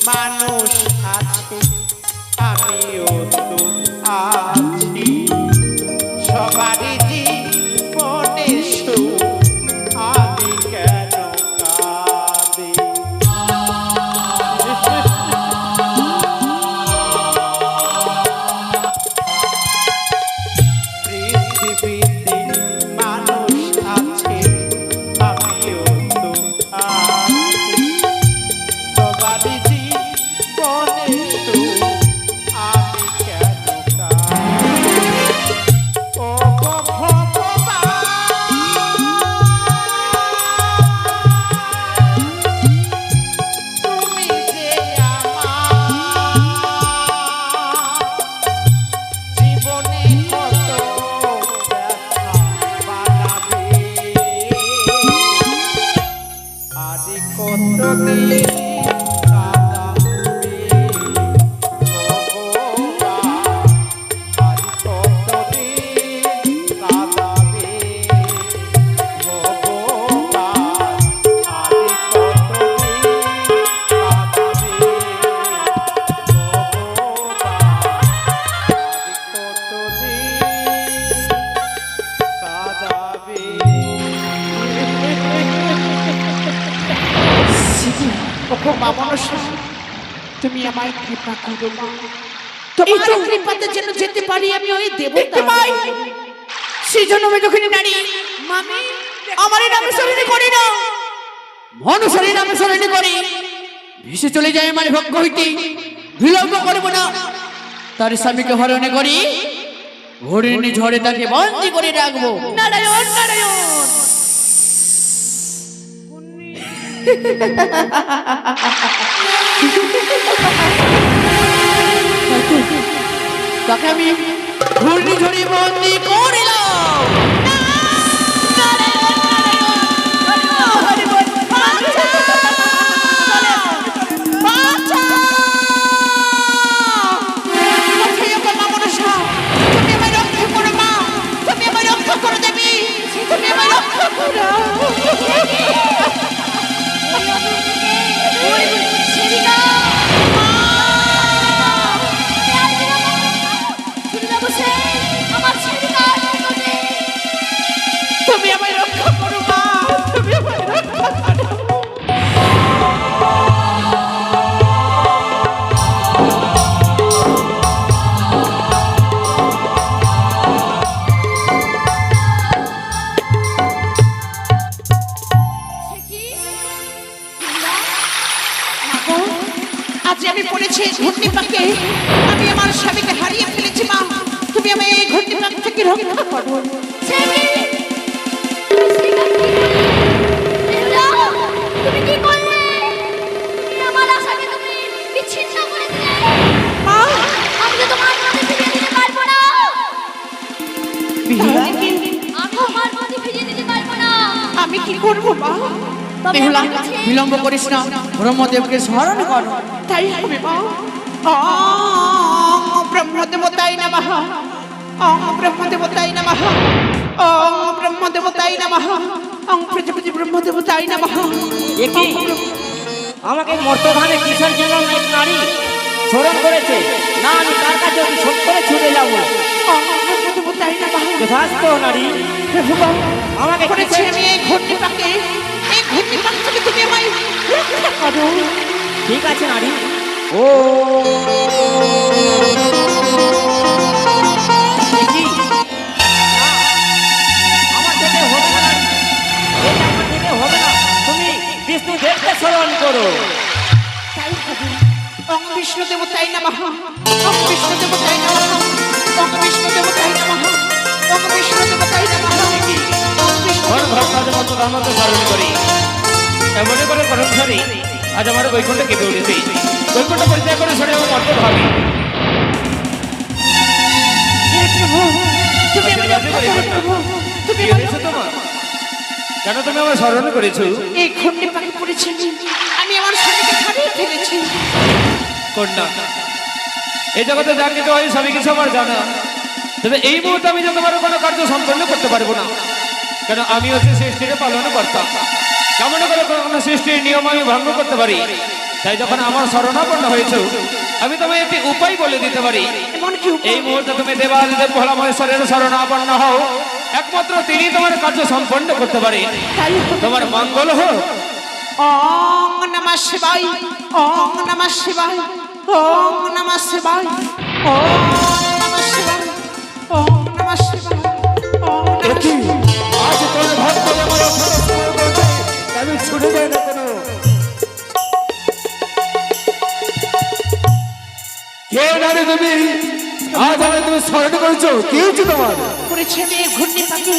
মানুষ আছে, আমিও তো আছি, সবারই জীবনে সুখ, আমি কেন কাঁদি? পৃথিবীতে মানুষ আছে, আমিও তো আছি, সবারই জীবনে সুখ, আমি কেন কাঁদি? ও গো ভগবান, তুমি যে আমার জীবনে কত ব্যথা বাড়াবে, আরে কতদিন কাঁদাবে ভগবান, আরে কতদিন কাঁদাবে ভগবান, আরে কতদিন কাঁদাবে তুমি আমায় কৃপা করো মা, তোমার কৃপাতে যেন যেতে পারি আমি ওই দেবতা। সেই জন্য আমি দক্ষিণী নারী মামি আমার এই নামে স্মরণ করি না, মনুষ্যের নামে স্মরণ করি, ভেসে চলে যায় আমার ভক্ত হইতে, বিলম্ব করবো না। তার স্বামীকে হরণ করি, হরিণী ঝড়ে তাকে বন্দি করে রাখবো। নারায়ণ নারায়ণ। তাকে আমি হরিণী ঝড়ে বন্দি করিলাম। তুমি আমায় রক্ষা করো মা, তুমি আমায় রক্ষা করো। আজ আমি পড়েছি ঘূর্ণি পাকে, আমি আমার স্বামীকে হারিয়ে ফেলেছি মা, তুমি আমায় এই ঘূর্ণি পাক থেকে রক্ষা করো। তুমি কি করলে? আমার আশাকে তুমি বিচ্ছিন্ন করে দিলে। মা আমি তো তোমার মধ্যে ফিরিয়ে দিতে পারবো না। আমি তোমার মধ্যে ফিরিয়ে দিতে পারবো না। আমি কি করবো মা? তবে বেহুলা, আমার কাছে বিলম্ব করিস না, ব্রহ্মদেবকে স্মরণ কর। তাই হবে মা। ব্রহ্মদেবতাই নমঃ, ব্রহ্মদেবতাই নমঃ, ব্রহ্মদেবতাই নমঃ, প্রজাপতি ব্রহ্মদেবতাই নমঃ। একই আমাকে মর্তধামে কিসের জন্য এক নারী স্মরণ করেছে না, আমি তার কাছে অতি ছোট করে ছুটে যাব। ব্রহ্মদেবতাই নমঃ। যথাস্ত নারী, প্রভু আমাকে করেছি আমি এই ঘূর্ণি পাকে, এই ঘূর্ণি পাক থেকে তুমি আমায় রক্ষা করো। ঠিক আছে নারী। ও একই, না, আমার থেকে হবে না নারী, এটা আমার থেকে হবে না। তুমি বিষ্ণু দেবকে স্মরণ করো। তাই হবে। বিষ্ণু দেবতাই নমঃ, বিষ্ণু দেবতাই নমঃ, বিষ্ণু দেবতাই নমঃ, বিষ্ণু দেবতাই নমঃ। সদা মতো স্মরণ করি এমন করে কর্মচারী আজ আমার বৈকুণ্ঠ কেঁপে উঠেছে বৈকুণ্ঠ পরিত্যাগ করে সরে আমার মর্ত ভাবি তুমি আমায় রক্ষা করো প্রভু। তুমি কি আমায় হয়েছে তোমার? কেন তুমি আমার স্মরণ করেছো? এই ঘূর্ণি পাকে পড়েছি আমি আমার স্বামীকে হারিয়ে ফেলেছি। কন্যা এই জগতে যা কিছু হয় সবই কিছু আমার জানা, তবে এই মুহূর্তে আমি যে তোমার কোনো কার্য সম্পন্ন করতে পারবো না। কেন আমি হচ্ছে সৃষ্টির পালন কর্তা, কেমন করে কোনো সৃষ্টির নিয়ম আমি ভঙ্গ করতে পারি। তাই যখন আমার শরণাপন্ন হয়েছে আমি তোমায় একটি উপায় বলে দিতে পারি। এমন কি উপায়? এই মুহূর্তে তুমি দেবাদিদেব ভোলা মহেশ্বরের শরণাপন্ন হও, একমাত্র তিনি তোমার কার্য সম্পন্ন করতে পারে। তাই হবে। তোমার মঙ্গল হোক। ওং নমঃ শিবায়, ওং নমঃ শিবায়, ওং নমঃ শিবায়, ওং নমঃ শিবায়, ওং নমঃ শিবায়, ওং নমঃ শিবায়। আজ তোর ভক্ত আমার সমস্ত করবে, আমি ছুটে যাই না কেন? কে নারে তুমি? আজ আমি তুমি স্মরণ করেছো, কি হচ্ছে তোমার? করেছে এই ঘূর্ণি পাকে,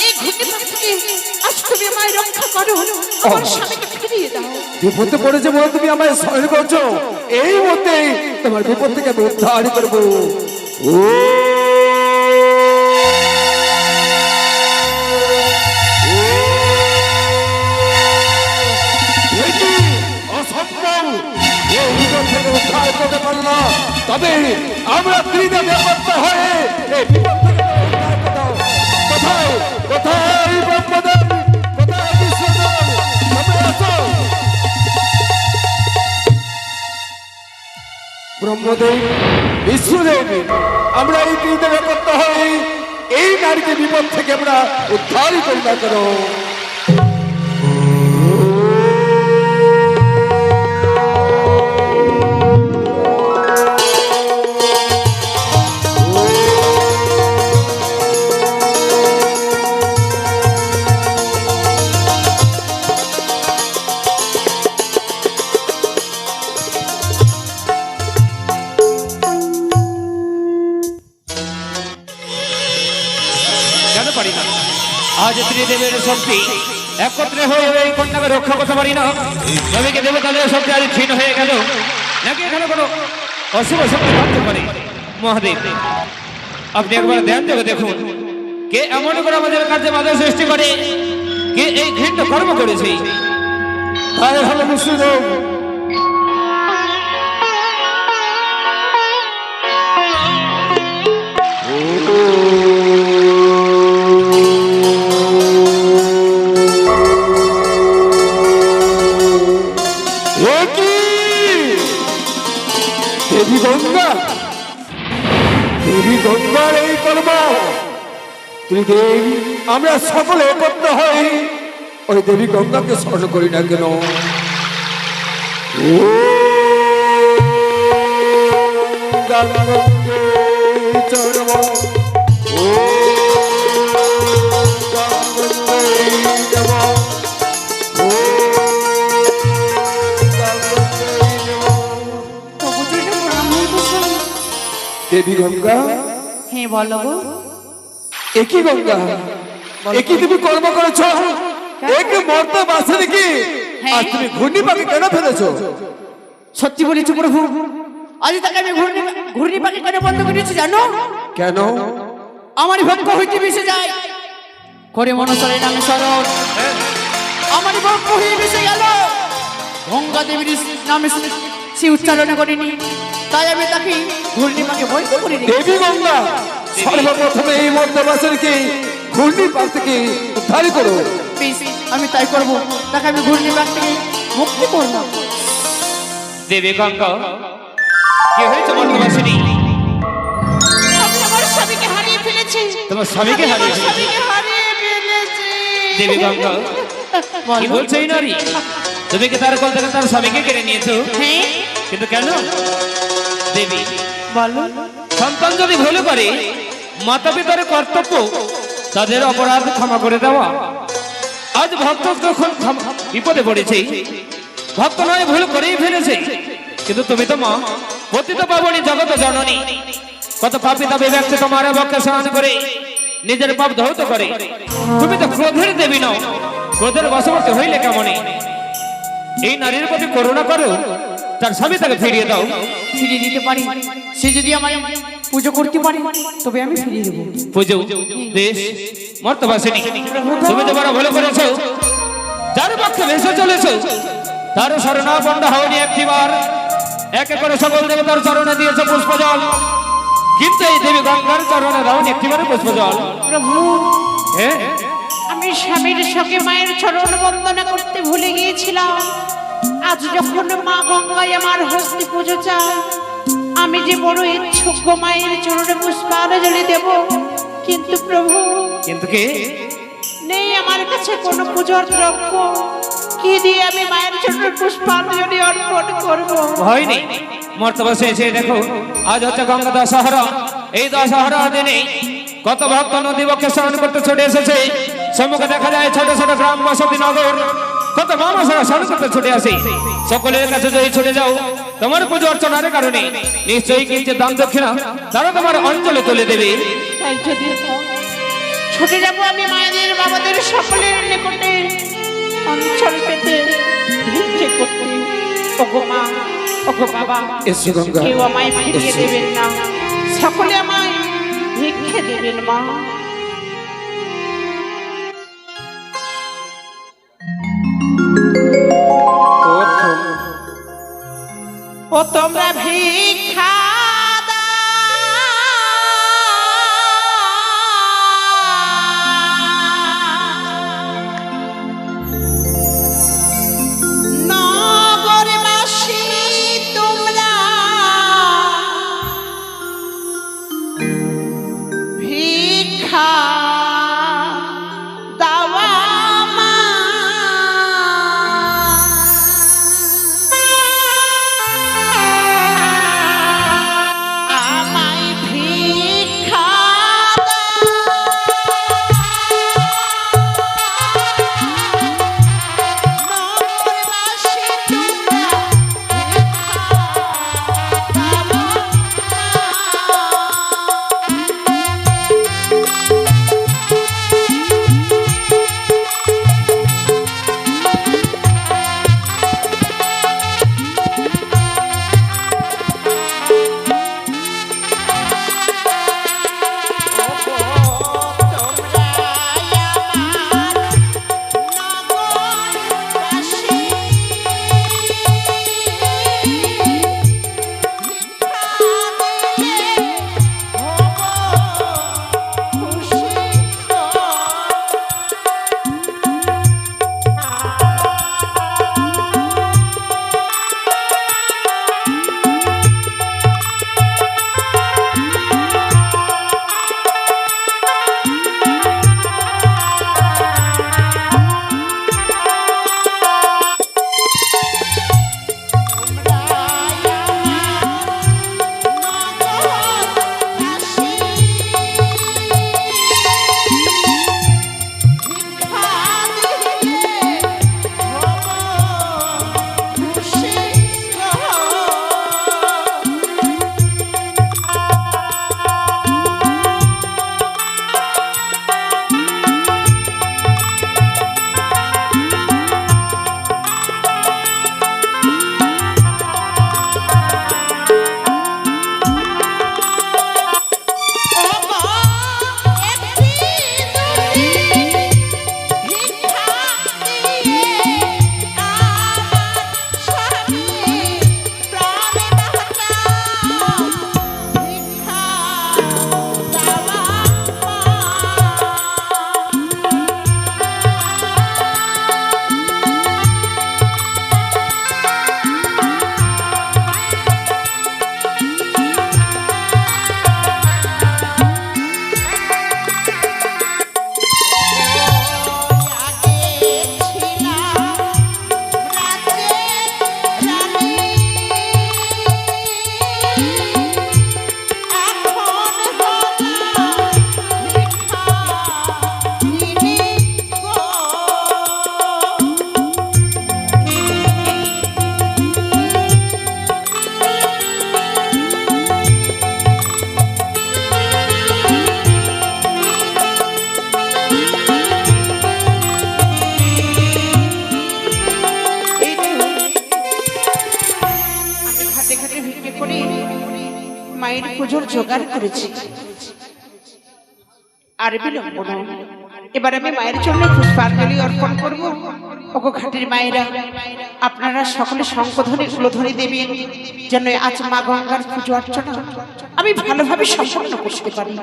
এই ঘূর্ণি পাক থেকে আজ তুমি আমায় রক্ষা করো, আমার স্বামীকে ফিরিয়ে দাও। বিপদে পড়েছে বলে তুমি আমায় স্মরণ করছো, এই মতে তোমার বিপদ থেকে আমি উদ্ধার করবো। ও এ কি অসম্ভব! এই বিপদ থেকে উদ্ধার করতে পারলো না, তবে আমরা ত্রিদে বেপত্তা হয়ে এই বিপদ থেকে উদ্ধার করো। কোথায় কোথায় ব্রহ্মদেব, কোথায় বিষ্ণুদেব, তোমরা আছো? ব্রহ্মদেব, বিষ্ণুদেব, আমরা এই ত্রিদে বেপত্তা হয়ে এই নারীকে বিপদ থেকে আমরা উদ্ধার করি না করো। কেন পারি না? আজ ত্রিদেবের শক্তি একত্রে হয়ে এই কন্যাকে রক্ষা করতে পারি না। নবীকে দেবতাদের শক্তি আজ ক্ষীণ হয়ে গেল, নাকি এখানে কোনো অশুভ শক্তি থাকতে পারে? মহাদেব, আপনি একবার ধ্যান দেবে দেখুন, কে এমন করে আমাদের কাছে বাধা সৃষ্টি করে, কে এই ঘৃণ্য কর্ম করেছে। তাই হলো বিষ্ণুদেব। এ কি? দেবী গঙ্গা, দেবী গঙ্গার এই কর্ম! ত্রিদেব, আমরা সকলে একত্র হই ওই দেবী গঙ্গাকে স্মরণ করি না কেন? ও গঙ্গে চরম, ও গঙ্গে নম, ও গঙ্গে নম। তবু যদি প্রণাম হয়ে বসো। দেবী গঙ্গা, হ্যাঁ বলো গো। একই গঙ্গা, একই তুমি কর্ম করেছ, একে মর্তে বাসে নাকি? আর তুমি ঘূর্ণি পাখি কেন ফেলেছো? সত্যি বলেছি প্রভু, আজ তাকে আমি ঘূর্ণি পাখি কেন বন্ধ করেছি জানো? কেন? আমার ভক্ত হইতে মিশে যায় করে মনসরের নামে স্মরণ, আমার ভক্ত হয়ে মিশে গেল গঙ্গা দেবীর নামে সে উচ্চারণ করিনি, তাই আমি তাকে ঘূর্ণি পাখি বন্ধ করে দিই। দেবী গঙ্গা, সর্বপ্রথমে এই মর্তে বাসে নাকি ঘূর্ণি পাখ থেকে উদ্ধার করো। বেশ, আমি তাই করব, তাকে আমি ঘূর্ণি পাখ থেকে মুক্তি করবো। দেবী গঙ্গা, কি হয়েছে মর্তবাসিনী? আমি আমার স্বামীকে হারিয়ে ফেলেছি। তোমার স্বামীকে আমি আমার হারিয়ে ফেলেছি? স্বামীকে হারিয়ে ফেলেছি। দেবী গঙ্গা, কি বলছো এই নারী? তুমি কি তার কোল থেকে তার স্বামীকে কেড়ে নিয়েছো? হ্যাঁ কিন্তু কেন? দেবী, বলো। সন্তান যদি ভুল করে মাতা পিতার কর্তব্য তাদের অপরাধ ক্ষমা করে দেওয়া। আজ ভক্ত যখন বিপদে পড়েছে, ভক্ত নয় ভুল করেই ফেলেছে, কিন্তু তুমি তো মা, পতিত পাবনী জগত জননী, কত পাপিতা বিবেককে তোমার বক্ষে স্নান করে নিজের পাপ ধৌত করে। তুমি তো ক্রোধের দেবী নও, ক্রোধের বশবর্তী হইলে কেমন? এই নারীর প্রতি করুণা করো, তার স্বামী তাকে ফিরিয়ে দাও। ফিরিয়ে দিতে পারি, সে যদি আমায় পুজো করতে পারে তবে আমি ফিরিয়ে দেবো। পুজো বেশ, মর্তবাসিনী তুমি তো বড় ভালো করেছো। যার পক্ষে ভেসে চলেছো তার শরণাপন্ন হওনি একটিবার। এক এক করে সকল দেবতার চরণে দিয়েছে পুষ্পজল, কিন্তু এই দেবী গঙ্গার চরণে দাওনি একটিবারে পুষ্পজল। প্রভু, হ্যাঁ, আমি স্বামীর সঙ্গে মায়ের চরণ বন্দনা করতে ভুলে গিয়েছিলাম। আজ যখন মা গঙ্গায় আমার হস্তে পুজো চায়, আমি যে বড় ইচ্ছুক গো মায়ের চরণে পুষ্পাঞ্জলি দেব। কিন্তু প্রভু, কিন্তু কি নেই আমার কাছে কোনো পূজার দ্রব্য। কি দিয়ে আমি মায়ের চরণে পুষ্পাঞ্জলি অর্পণ করব? ভয় নেই, মর্তবাসে এসে দেখো, আজ হচ্ছে গঙ্গা দশহরা। এই দশহরা দিনে কত ভক্ত নদী বক্ষে স্নান করতে ছুটে এসেছে। সম্মুখে দেখা যায় ছোট ছোট গ্রাম বসতি নগর, কত মানুষেরা স্নান করতে ছুটে আসে। সকলের কাছে যদি ছুটে যাও তোমার পুজো অর্চনার কারণে, নিশ্চয়ই কিন্তু দান দক্ষিণা তারা তোমার অঞ্চলে তুলে দেবে। তাই যদি হয়, ছুটে যাব আমি মায়েদের বাবাদের সকলের নিকটে অঞ্চল পেতে ভিক্ষে করতে। ওগো মা, ওগো বাবা, এসো গঙ্গা, কেউ আমায় ফিরিয়ে এসো। দেবেন না, সকলে আমায় ভিক্ষে দেবেন মা। ও তোমরা ভিক্ষা নগরবাসী তোমরা ভিক্ষা দাওয়া মা। পুজোর জোগাড় করেছি। আর বিলম্ব নয়, এবার আমি মায়ের জন্য পুষ্পাঞ্জলি অর্পণ করব। ওগো ঘাটের মায়েরা, আপনারা সকলে শঙ্খধ্বনি কুলধ্বনি দেবেন, যেন আজ মা গঙ্গার পুজো অর্চনা আমি ভালোভাবে সম্পন্ন করতে পারি।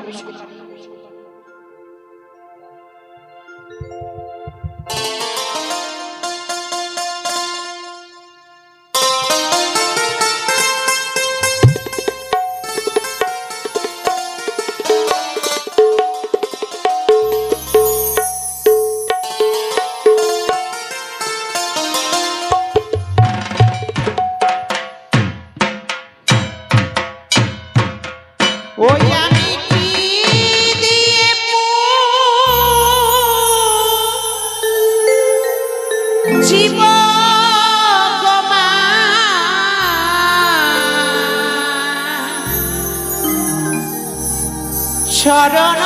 ওই আমি কি দিয়ে জীব গমা শরণ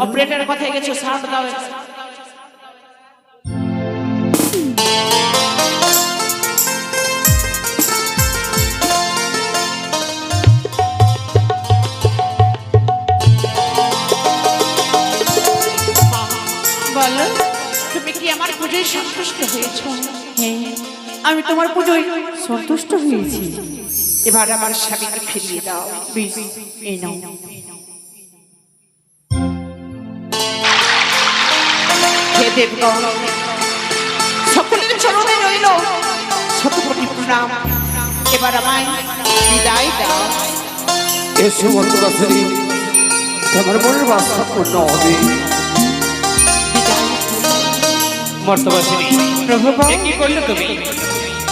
অপারেটরের কথায় গেছো, সাউন্ড দাও। বলো, তুমি কি আমার পুজোয় সন্তুষ্ট হয়েছো? হ্যাঁ, আমি তোমার পুজোয় সন্তুষ্ট হয়েছি। এবার আমার স্বামীকে ফিরিয়ে দাও। বেশ, এই নাও। হে দেবগণ, সকলের চরণে রইল শতকোটি প্রণাম। এবার আমায় বিদায় দাও। এসো মর্তবাসিনী, তোমার মনের বাসনা পূর্ণ হবে। মর্তবাসিনী, এ কি করলে তুমি?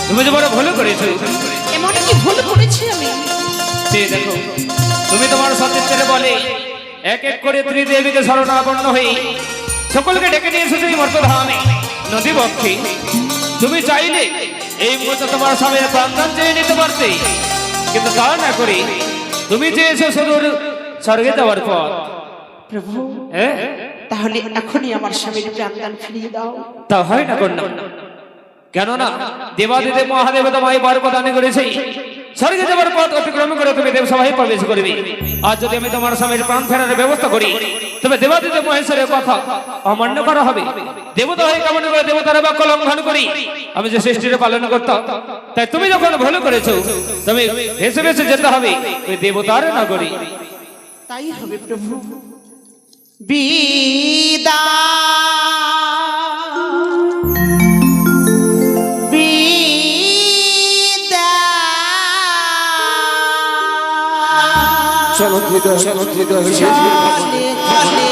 তুমি যে বড় ভুল করেছো। এমন কি ভুল করেছি আমি? সে দেখো, তুমি তোমার সতীত্বের বলে এক এক করে ত্রিদেবীকে শরণাপন্ন হয়ে সকলকে ডেকে নিয়ে এসেছো এই মর্তধামে নদী বক্ষে। তুমি চাইলে এই মুহূর্তে তোমার স্বামীর প্রাণদান চেয়ে নিতে পারতে, কিন্তু তা না করে তুমি চেয়েছো সুদূর স্বর্গে যাওয়ার পথ। প্রভু, হ্যাঁ, তাহলে এখনই আমার স্বামীর প্রাণদান ফিরিয়ে দাও। তা হয় না কন্যা, কেননা দেবাদিদেব মহাদেব তোমায় বার প্রদান করেছে স্বর্গে যাবার পথ অতিক্রম করে তুমি দেবসভায় প্রবেশ করবে। আর যদি আমি তোমার স্বামীর প্রাণ ফেরার ব্যবস্থা করি, তবে দেবাদিদেব মহেশ্বরের কথা অমান্য করা হবে। দেবতা হয়ে কামনা করে দেবতার বাক্য লঙ্ঘন করি আমি যে সৃষ্টির পালন করতাম। তাই তুমি যখন ভুল করেছো, তুমি ভেসে ভেসে যেতে হবে ওই দেবতার নগরী। তাই হবে প্রভু। চলো হৃদয়, চলো হৃদয়, চলে